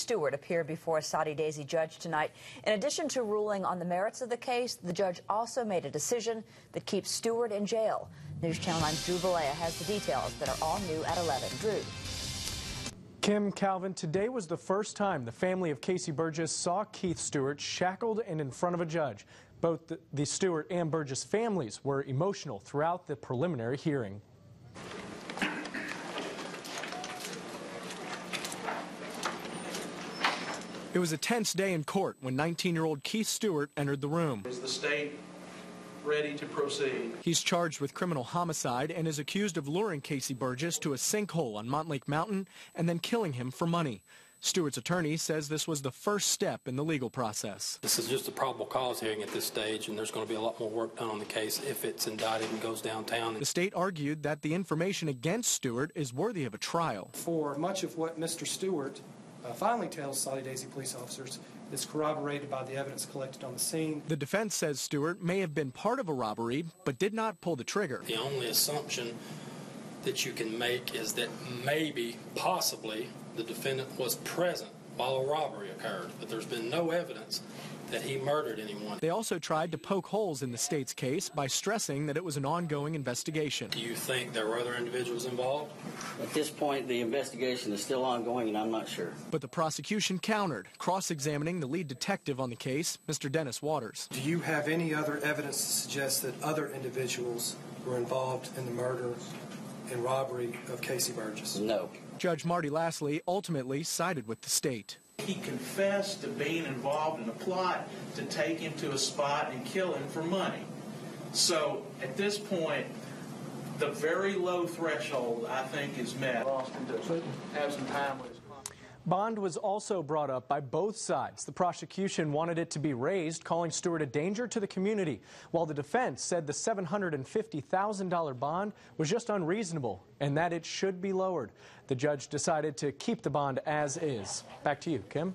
Stewart appeared before a Soddy Daisy judge tonight. In addition to ruling on the merits of the case, the judge also made a decision that keeps Stewart in jail. News Channel 9's Drew Valea has the details that are all new at 11. Drew. Kim, Calvin, today was the first time the family of Casey Burgiss saw Keith Stewart shackled and in front of a judge. Both the Stewart and Burgiss families were emotional throughout the preliminary hearing. It was a tense day in court when 19-year-old Keith Stewart entered the room. Is the state ready to proceed? He's charged with criminal homicide and is accused of luring Casey Burgiss to a sinkhole on Montlake Mountain and then killing him for money. Stewart's attorney says this was the first step in the legal process. This is just a probable cause hearing at this stage, and there's going to be a lot more work done on the case if it's indicted and goes downtown. The state argued that the information against Stewart is worthy of a trial. For much of what Mr. Stewart finally tells Soddy Daisy police officers is corroborated by the evidence collected on the scene. The defense says Stewart may have been part of a robbery, but did not pull the trigger. The only assumption that you can make is that maybe, possibly, the defendant was present while a robbery occurred, but there's been no evidence that he murdered anyone. They also tried to poke holes in the state's case by stressing that it was an ongoing investigation. Do you think there were other individuals involved? At this point, the investigation is still ongoing, and I'm not sure. But the prosecution countered, cross-examining the lead detective on the case, Mr. Dennis Waters. Do you have any other evidence to suggest that other individuals were involved in the murder and robbery of Casey Burgiss? No. Judge Marty Lasley ultimately sided with the state. He confessed to being involved in a plot to take him to a spot and kill him for money. So at this point, the very low threshold, I think, is met. Raulston to have some time with his client. Bond was also brought up by both sides. The prosecution wanted it to be raised, calling Stewart a danger to the community, while the defense said the $750,000 bond was just unreasonable and that it should be lowered. The judge decided to keep the bond as is. Back to you, Kim.